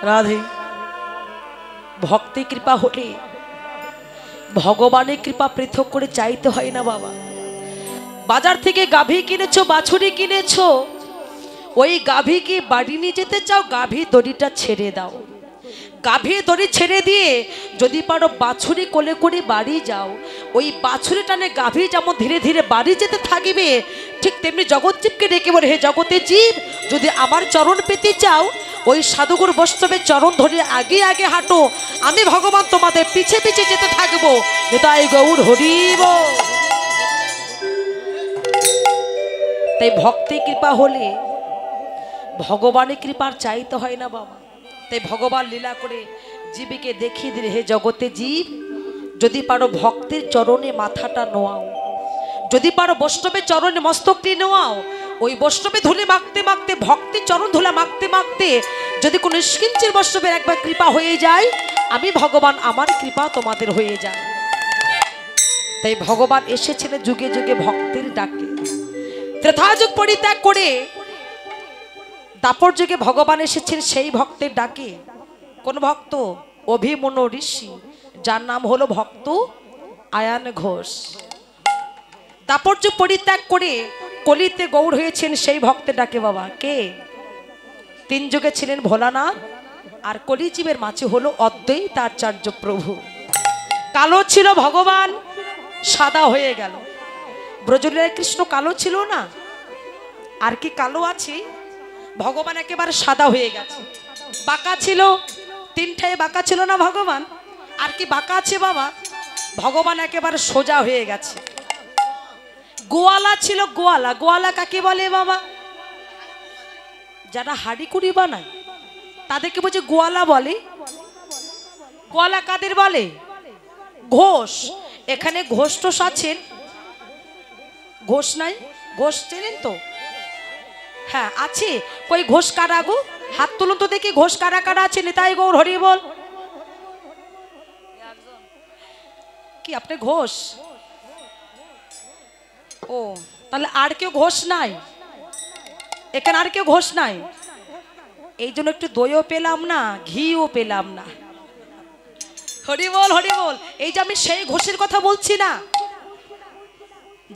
রাধে ভক্তি কৃপা হলে ভগবানের কৃপা পৃথক করে চাইতে হয় না বাবা। বাজার থেকে গাভী কিনেছো, বাছুরি কিনেছো, ওই গাভী কি বাড়ি নিয়ে যেতে চাও, গাভীর দড়িটা ছেড়ে দাও। গাভীর দড়ি ছেড়ে দিয়ে যদি পারো বাছুরি কোলে করে বাড়ি যাও, ওই বাছুরি টানে গাভী যেমন ধীরে ধীরে বাড়ি যেতে থাকবে, ঠিক তেমনি জগৎজীবকে ডেকে বলে, হে জগতে জীব, যদি আমার চরণ পেতে চাও, ওই সাধুগুরু বৈষ্ণবের চরণ ধরে আগে আগে হাঁটো, আমি ভগবান তোমাদের পিছে পিছে যেতে থাকবো। তাই গৌর হরিব। তাই ভক্তি কৃপা হলে ভগবানের কৃপার চাইতে হয় না বাবা। তাই ভগবান লীলা করে জীবকে দেখিয়ে দিলে, হে জগতে জীব, যদি পারো ভক্তের চরণে মাথাটা নোয়াও, যদি পারো বৈষ্ণবের চরণে মস্তকটি নোয়াও, ওই বৈষ্ণবে ধুলে মাখতে মাখতে, ভক্তি চরণ ধুলা মাখতে মাখতে যদি কোনো নিষ্কিঞ্চির বৈষ্ণবের একবার কৃপা হয়ে যায়, আমি ভগবান আমার কৃপা তোমাদের হয়ে যায়। তাই ভগবান এসেছিলেন যুগে যুগে ভক্তের ডাকে। ত্রেতা যুগ পরিত্যাগ করে দাপর যুগে ভগবান এসেছেন সেই ভক্তের ডাকে। কোন ভক্ত? অভিমন্যু ঋষি, যার নাম হলো ভক্ত আয়ান ঘোষ। দাপর যুগ পরিত্যাগ করে কলিতে গৌর হয়েছেন সেই ভক্তের ডাকে বাবা। কে? তিন যুগে ছিলেন ভোলানাথ, আর কলিজীবের মাঝে হলো অদ্বৈতাচার্য প্রভু। কালো ছিল ভগবান, সাদা হয়ে গেল। ব্রজলীলায় কৃষ্ণ কালো ছিল না, আর কি কালো আছে? ভগবান একেবারে সাদা হয়ে গেছে। বাঁকা ছিল, তিনটায় বাঁকা ছিল না ভগবান, আর কি বাঁকা আছে বাবা? ভগবান একেবারে সোজা হয়ে গেছে। গোয়ালা ছিল, গোয়ালা। গোয়ালা কাকে বলে বাবা? যারা হাড়ি কুড়ি বানায় তাদেরকে বলছে গোয়ালা বলে। গোয়ালা কাদের বলে? ঘোষ। এখানে ঘোষ টোষ আছেন? ঘোষ নাই? ঘোষ চেনেন তো? হ্যাঁ আছে। কই ঘোষ কারা গো? হাত তুলুন তো দেখি, ঘোষ কারা কারা আছে? নিতাই গৌর হরি বল। কি আপনি ঘোষ? ও, তাহলে আর কেউ ঘোষ নাই এখানে? আর কেউ ঘোষ নাই? এই জন্য একটু দইও পেলাম না, ঘিও পেলাম না। হরি বল, হরি বল। এই যে আমি সেই ঘোষের কথা বলছি না,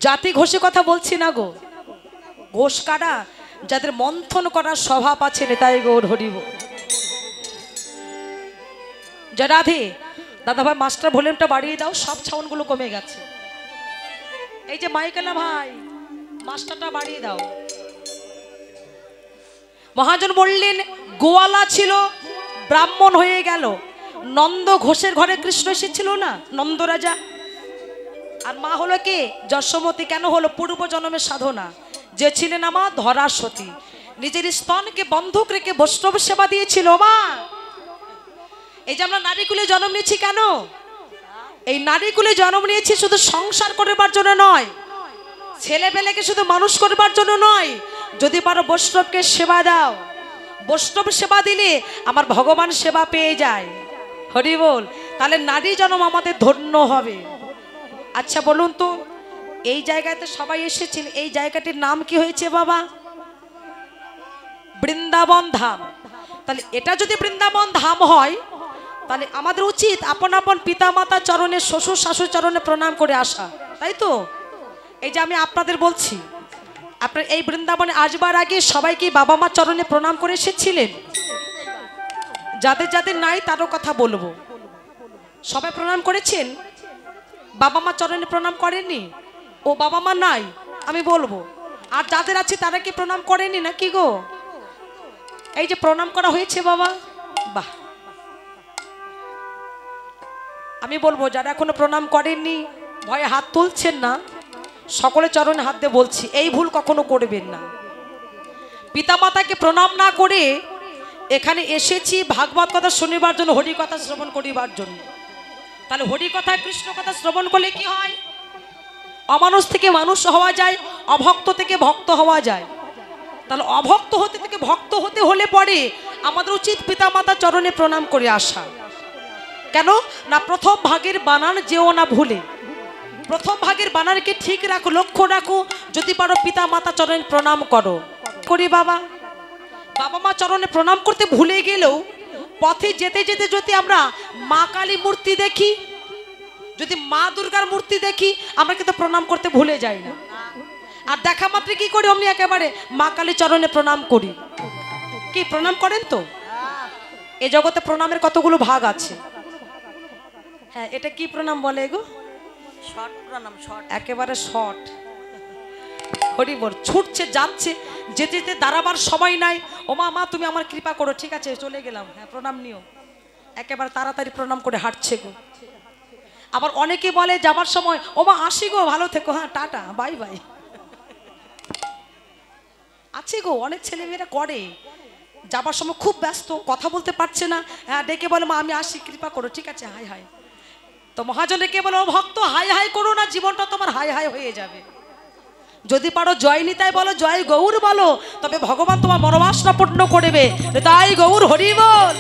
জাতি ঘোষের কথা বলছি না গো। ঘোষ কারা? যাদের মন্থন করার স্বভাব আছে। নেতাই গৌর হরি বল। যা রাধে দাদা ভাই, মাস্টার ভলিউমটা বাড়িয়ে দাও, সব ছাউনগুলো কমে গেছে। এই যে মাইকেলা ভাই, মাস্টারটা বাড়িয়ে দাও। মহাজন বললেন গোয়ালা ছিল, ব্রাহ্মণ হয়ে গেল। নন্দ ঘোষের ঘরে কৃষ্ণ এসেছিল না, নন্দ রাজা। আর মা হলো কে? যশোমতী। কেন হলো? পূর্ব জন্মের সাধনা। যে ছিলেন আমার ধরাসতী, নিজের স্তনকে বন্ধক রেখে বৈষ্ণব সেবা দিয়েছিল মা। এই যে আমরা নারীকুলে জন্ম নিয়েছি, কেন? এই নারীকুলে জন্ম নিয়েছি শুধু সংসার করবার জন্য নয়, ছেলে পেলেকে শুধু মানুষ করবার জন্য নয়। যদি পারো বৈষ্ণবকে সেবা দাও, বৈষ্ণব সেবা দিলে আমার ভগবান সেবা পেয়ে যায়। হরি বল। তাহলে নারী জন্ম আমাদের ধন্য হবে। আচ্ছা বলুন তো, এই জায়গাতে সবাই এসেছেন, এই জায়গাটির নাম কি হয়েছে বাবা? বৃন্দাবন ধাম। তাহলে এটা যদি বৃন্দাবন ধাম হয়, তাহলে আমাদের উচিত আপন আপন পিতা মাতা চরণে, শ্বশুর শাশুড় চরণে প্রণাম করে আসা, তাই তো? এই যে আমি আপনাদের বলছি, আপনার এই বৃন্দাবনে আসবার আগে সবাই কি বাবা মা চরণে প্রণাম করে এসেছিলেন? যাদের যাদের নাই তারও কথা বলবো। সবাই প্রণাম করেছেন? বাবা মা চরণে প্রণাম করেননি? ও বাবা মা নাই, আমি বলবো। আর যাদের আছে তারা কি প্রণাম করেনি নাকি গো? এই যে প্রণাম করা হয়েছে বাবা, বাহ। আমি বলবো যারা এখনো প্রণাম করেননি, ভয়ে হাত তুলছেন না, সকলে চরণে হাত দিয়ে বলছি, এই ভুল কখনো করবেন না। পিতা মাতাকে প্রণাম না করে এখানে এসেছি ভাগবত কথা শুনিবার জন্য, হরি কথা শ্রবণ করিবার জন্য। তাহলে হরি কথা, কৃষ্ণ কথা শ্রবণ করলে কি হয়? অমানুষ থেকে মানুষ হওয়া যায়, অভক্ত থেকে ভক্ত হওয়া যায়। তাহলে অভক্ত হতে থেকে ভক্ত হতে হলে পরে আমাদের উচিত পিতা মাতা চরণে প্রণাম করে আসা। কেন না? প্রথম ভাগের বানান যেও না ভুলে। প্রথম ভাগের বানানকে ঠিক রাখো, লক্ষ্য রাখো। যদি পারো পিতা মাতা চরণে প্রণাম করো। করি বাবা, বাবা মা চরণে প্রণাম করতে ভুলে গেলেও পথে যেতে যেতে যদি আমরা মা কালী মূর্তি দেখি, যদি মা দুর্গার মূর্তি দেখি, আমরা কিন্তু প্রণাম করতে ভুলে যাই না। আর দেখা মাত্র কি করি, অমনি একেবারে মা কালী চরণে প্রণাম করি। কি প্রণাম করেন তো? এই জগতে প্রণামের কতগুলো ভাগ আছে। হ্যাঁ, এটা কি প্রণাম বলে গো? শর্ট প্রণাম, শর্ট, একেবারে শর্ট। হরিবল, ছুটছে যাচ্ছে, যেতে যেতে দাঁড়াবার সময় নাই। ও মা, মা তুমি আমার কৃপা করো, ঠিক আছে চলে গেলাম, হ্যাঁ প্রণাম নিও। একেবারে তাড়াতাড়ি প্রণাম করে হাঁটছে গো। আবার অনেকে বলে যাবার সময়, ও মা আসি গো, ভালো থেকো, হ্যাঁ টাটা বাই বাই। আছে গো, অনেক ছেলেমেয়েরা করে, যাবার সময় খুব ব্যস্ত, কথা বলতে পারছে না, হ্যাঁ ডেকে বলে মা আমি আসি, কৃপা করো, ঠিক আছে হাই হাই। তো মহাজন ডেকে বলে, ও ভক্ত হাই হাই করো না, জীবনটা তোমার হাই হাই হয়ে যাবে। যদি পারো জয় নিতাই বলো, জয় গৌর বলো, তবে ভগবান তোমার মনোবাসনা পূর্ণ করবে। তাই গৌর হরি বল।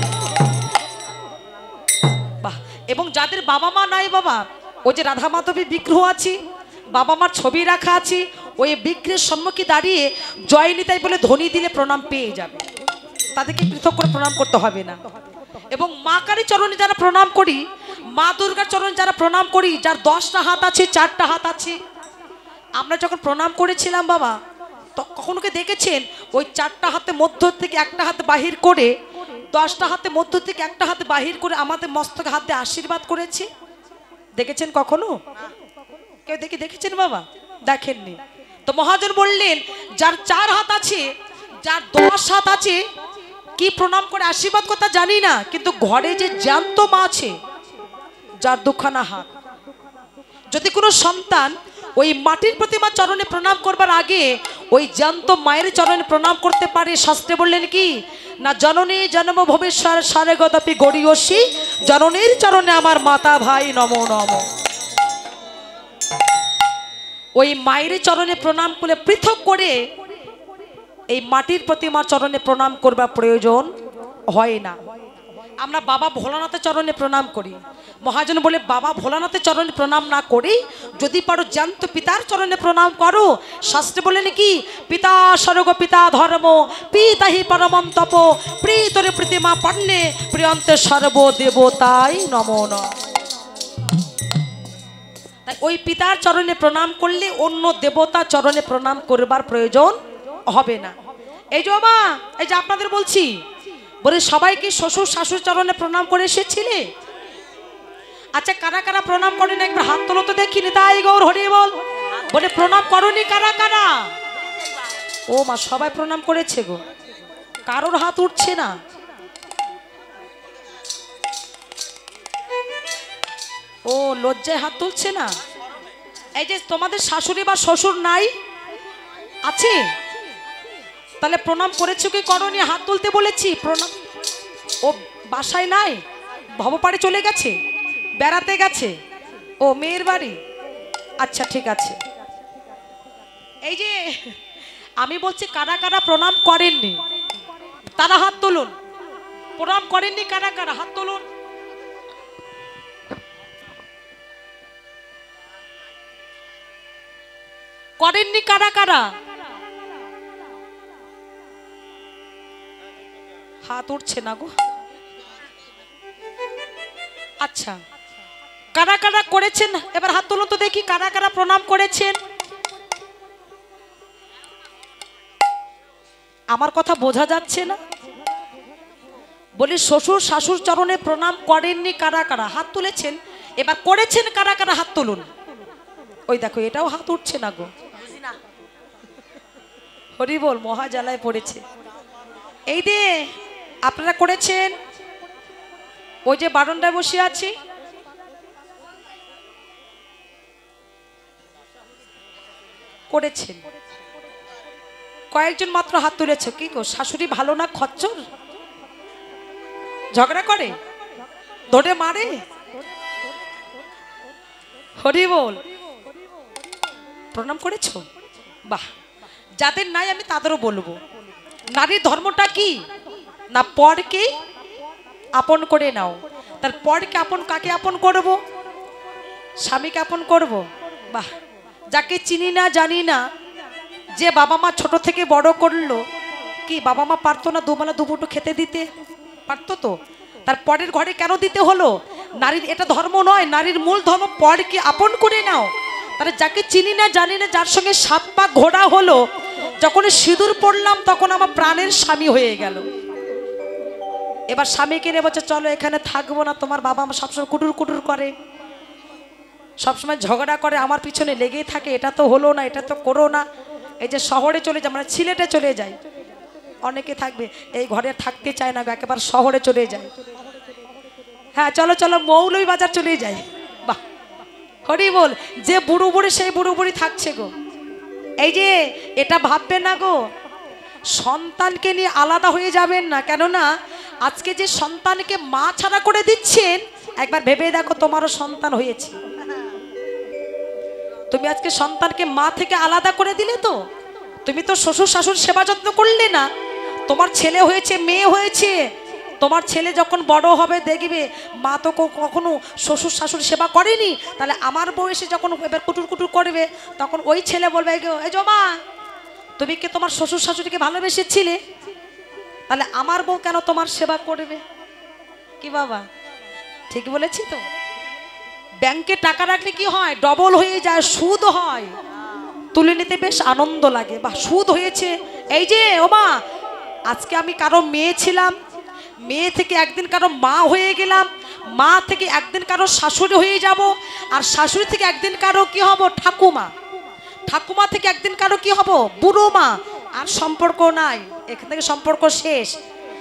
বাহ। এবং যাদের বাবা মা নাই বাবা, ওই যে রাধা মাধবী বিগ্রহ আছে, বাবা মার ছবি রাখা আছে, ওই বিগ্রহের সম্মুখে দাঁড়িয়ে জয় নিতাই বলে ধ্বনি দিলে প্রণাম পেয়ে যাবে, তাদেরকে পৃথক করে প্রণাম করতে হবে না। এবং মা কালী চরণে যারা প্রণাম করি, মা দুর্গার চরণে যারা প্রণাম করি, যার 10টা হাত আছে, 4টা হাত আছে, আমরা যখন প্রণাম করেছিলাম বাবা, তো কখনো কি দেখেছেন ওই 4টা হাতে মধ্য থেকে একটা হাত বাহির করে, 10টা হাতে মধ্য থেকে একটা হাত বাহির করে আমাদের মস্তকে হাত দিয়ে আশীর্বাদ করেছে? দেখেছেন কখনো? কেউ দেখেছেন বাবা? দেখেননি। তো মহাজন বললেন, যার 4 হাত আছে, যার 10 হাত আছে, কি প্রণাম করে আশীর্বাদ কথা জানি না, কিন্তু ঘরে যে জ্যান্ত মা আছে, যার 2খানা হাত, যদি কোনো সন্তান ওই মাটির প্রতিমা চরণে প্রণাম করবার আগে ওই জ্যান্ত মায়ের চরণে প্রণাম করতে পারে, শাস্ত্রে বললেন কি না, জননী জন্ম ভবিষ্যৎ সারে গদাপি গড়িয়সী, জননীর চরণে আমার মাতা ভাই নমো নমো। ওই মায়ের চরণে প্রণাম করে পৃথক করে এই মাটির প্রতিমার চরণে প্রণাম করবার প্রয়োজন হয় না। আমরা বাবা ভোলানাথের চরণে প্রণাম করি। মহাজন বলে, বাবা ভোলানাথের চরণে প্রণাম না করি, যদি পারো জ্যান্ত পিতার চরণে প্রণাম করো। শাস্ত্রে বলে নাকি, পিতা স্বর্গ পিতা ধর্ম, পিতাহি পরমম তপ, প্রীতরে প্রতিমা পণ্যে প্রিয়ন্তে সর্ব দেবতাই নমো নমঃ। তাই ওই পিতার চরণে প্রণাম করলে অন্য দেবতা চরণে প্রণাম করবার প্রয়োজন হবে না। এই যে মা, এই যে আপনাদের বলছি, বলে সবাই কি শ্বশুর শাশুড়ি চরণে প্রণাম করে এসেছিলে? আচ্ছা, কারা কারা প্রণাম করেন একবার হাত তোলো তো দেখিনি। তাই গৌর হরি বল। বলে প্রণাম করনি কারা কারা? ও মা, সবাই প্রণাম করেছে গো, কারোর হাত উঠছে না। ও লজ্জায় হাত তুলছে না। এই যে তোমাদের শাশুড়ি বা শ্বশুর নাই আছে, তাহলে প্রণাম করেছো কি করনি? হাত তুলতে বলেছি প্রণাম। ও বাসায় নাই, ভবপাড়ে চলে গেছে, বেড়াতে গেছে, ও মেয়ের বাড়ি। আচ্ছা ঠিক আছে। এই যে আমি বলছি, কারা কারা প্রণাম করেননি তারা হাত তুলুন। প্রণাম করেননি কারা কারা? হাত তুলুন। করেননি কারা কারা? হাত উঠছে না গো। আচ্ছা, কারা কারা করেছেন এবার হাত তুলুন তো দেখি, কারা কারা প্রণাম করেছেন। আমার কথা বোঝা যাচ্ছে না? বলি শ্বশুর শাশুর চরণে প্রণাম করেননি কারা কারা? হাত তুলেছেন। এবার করেছেন কারা কারা? হাত তুলুন। ওই দেখো, এটাও হাত উঠছে না গো। হরি বল, মহা জ্বালায় পড়েছে। এই যে আপনারা করেছেন, ওই যে বারান্দায় বসে আছি, করেছেন কয়েকজন মাত্র হাত তুলেছে। কি গো, শাশুড়ি ভালো না খচ্চর? ঝগড়া করে, ধরে মারে? হরি বল। প্রণাম করেছো? বাহ। যাদের নাই আমি তাদেরও বলবো, নারীর ধর্মটা কি না, পরকে আপন করে নাও। তার পরকে আপন, কাকে আপন করব? স্বামীকে আপন করব। বাহ। যাকে চিনি না জানি না, যে বাবা মা ছোট থেকে বড় করলো, কি বাবা মা পারতো না দুবেলা দুপুটো খেতে দিতে? পারতো তো। তার পরের ঘরে কেন দিতে হলো? নারীর এটা ধর্ম নয়, নারীর মূল ধর্ম পরকে আপন করে নাও। তাহলে যাকে চিনি না জানি না, যার সঙ্গে 7 পা ঘোড়া হলো, যখন সিঁদুর পড়লাম তখন আমার প্রাণের স্বামী হয়ে গেল। এবার স্বামীকে নিয়ে বলছে চলো এখানে থাকবো না, তোমার বাবা আমার সবসময় কুটুর কুটুর করে, সবসময় ঝগড়া করে, আমার পিছনে লেগেই থাকে, এটা তো হলো না, এটা তো করো না। এই যে শহরে চলে যায়, মানে সিলেটে চলে যায়, অনেকে থাকবে এই ঘরে থাকতে চায় না, একেবারে শহরে চলে যায়। হ্যাঁ চলো চলো মৌলভীবাজার চলে যায়। বাহ, হরি বল, যে বুড়ো বুড়ি সেই বুড়ো বুড়ি থাকছে গো। এই যে এটা ভাববেন না গো, সন্তানকে নিয়ে আলাদা হয়ে যাবেন না, কেননা আজকে যে সন্তানকে মা ছাড়া করে দিচ্ছেন, একবার ভেবে দেখো তোমারও সন্তান হয়েছে, তুমি আজকে সন্তানকে মা থেকে আলাদা করে দিলে, তো তুমি তো শ্বশুর শাশুড় সেবা যত্ন করলে না। তোমার ছেলে হয়েছে, মেয়ে হয়েছে, তোমার ছেলে যখন বড় হবে দেখবে মা তো কখনো শ্বশুর শাশুড় সেবা করেনি, তাহলে আমার বয়সে যখন এবার কুটুর কুটুর করবে, তখন ওই ছেলে বলবে এই যে মা তুমি কি তোমার শ্বশুর শাশুড়িকে ভালোবেসেছিলে, তাহলে আমার বউ কেন তোমার সেবা করবে? কি বাবা ঠিক বলেছি তো? ব্যাংকে টাকা রাখলে কি হয়, ডবল হয়ে যায়, সুদ হয়, তুলে নিতে বেশ আনন্দ লাগে, বা সুদ হয়েছে। এই যে ও মা, আজকে আমি কারো মেয়ে ছিলাম, মেয়ে থেকে একদিন কারো মা হয়ে গেলাম, মা থেকে একদিন কারো শাশুড়ি হয়ে যাব, আর শাশুড়ি থেকে একদিন কারো কি হব, ঠাকুমা, ঠাকুমা থেকে একদিন কারো কি হব, বুড়ো মা, আর সম্পর্ক নাই, এখান থেকে সম্পর্ক শেষ।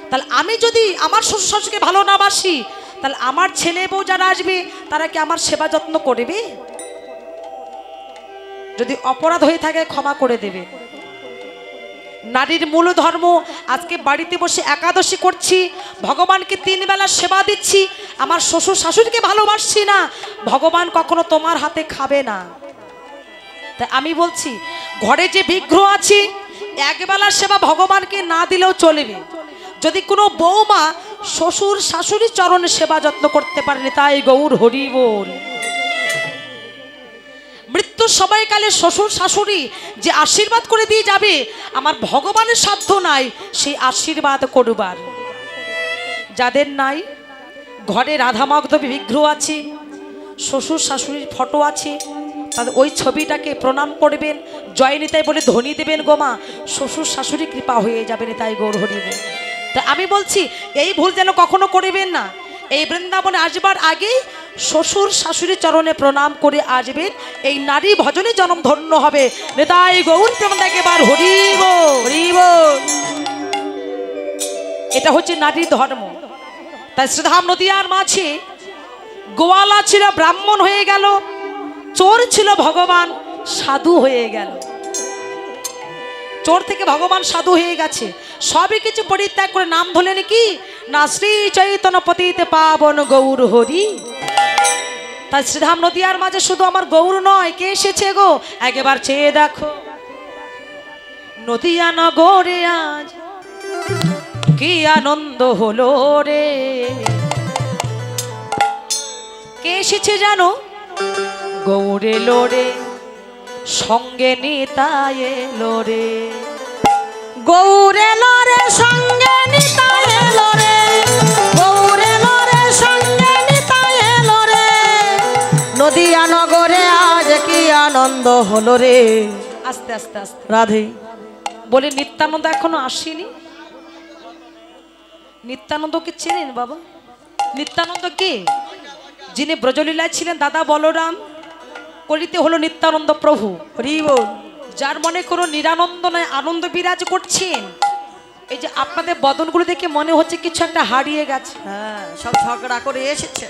তাহলে আমি যদি আমার শ্বশুর শাশুড়িকে ভালো না বাসি, তাহলে আমার ছেলে বউ যারা আসবে তারা কি আমার সেবা যত্ন করবে? যদি অপরাধ হয়ে থাকে ক্ষমা করে দেবে। নারীর মূল ধর্ম, আজকে বাড়িতে বসে একাদশী করছি, ভগবানকে 3 বেলা সেবা দিচ্ছি, আমার শ্বশুর শাশুড়িকে ভালোবাসছি না, ভগবান কখনো তোমার হাতে খাবে না। তাই আমি বলছি, ঘরে যে বিগ্রহ আছে, একবেলা সেবা ভগবানকে না দিলেও চলবে। যদি কোনো বৌমা শ্বশুর শাশুড়ি চরণে সেবা যত্ন করতে পারেনি, তাই গৌর হরি বল। মৃত্যুর সময়কালে শ্বশুর শাশুড়ি যে আশীর্বাদ করে দিয়ে যাবে, আমার ভগবানের সাধ্য নাই সেই আশীর্বাদ করবার। যাদের নাই, ঘরে রাধামগ্ধ বিগ্রহ আছে, শ্বশুর শাশুড়ির ফটো আছে, তাদের ওই ছবিটাকে প্রণাম করবেন, জয় নিতাই বলে ধ্বনি দেবেন গোমা, শ্বশুর শাশুড়ি কৃপা হয়ে যাবেন, তাই গৌর হরি বল। তাই আমি বলছি এই ভুল যেন কখনো করবেন না। এই বৃন্দাবনে আসবার আগেই শ্বশুর শাশুড়ির চরণে প্রণাম করে আসবেন, এই নারী ভজনে জন্ম ধন্য হবে। নেতাই গৌর প্রেম একেবার হরি বল, হরি বল। এটা হচ্ছে নারীর ধর্ম। তাই শ্রীধাম নদিয়ার মাঝে গোয়ালা ছিল ব্রাহ্মণ হয়ে গেল, চোর ছিল ভগবান সাধু হয়ে গেল। চোর থেকে ভগবান সাধু হয়ে গেছে, সবই কিছু পরিত্যাগ করে নাম ধরলেন কি না, শ্রী চৈতন্য পতিতে পাবন গৌর হরি। তাই শ্রীধাম নদিয়ার মাঝে শুধু আমার গৌর নয়, কে এসেছে গো, একবার চেয়ে দেখো। নদিয়া নগরে আজ কি আনন্দ হলো রে, কে এসেছে জানো, গৌর এলো রে, সঙ্গে নিতাই এলো রে, গৌর এলো রে, সঙ্গে নিতাই এলো রে, গৌর এলো রে, সঙ্গে নিতাই এলো রে, নদিয়া নগরে আজ কি আনন্দ হলো রে। আস্তে আস্তে আস্তে রাধে বলে নিত্যানন্দ এখনো আসেনি। নিত্যানন্দকে চেনেন বাবা? নিত্যানন্দ কে? যিনি ব্রজলীলায় ছিলেন দাদা বলরাম, কলিতে হলো নিত্যানন্দ প্রভু, হরি বল। যার মনে কোনো নিরানন্দ নয়, আনন্দ বিরাজ করছেন। এই যে আপনাদের বদনগুলো দেখে মনে হচ্ছে কিছু একটা হারিয়ে গেছে। হ্যাঁ, সব ঝগড়া করে এসেছে।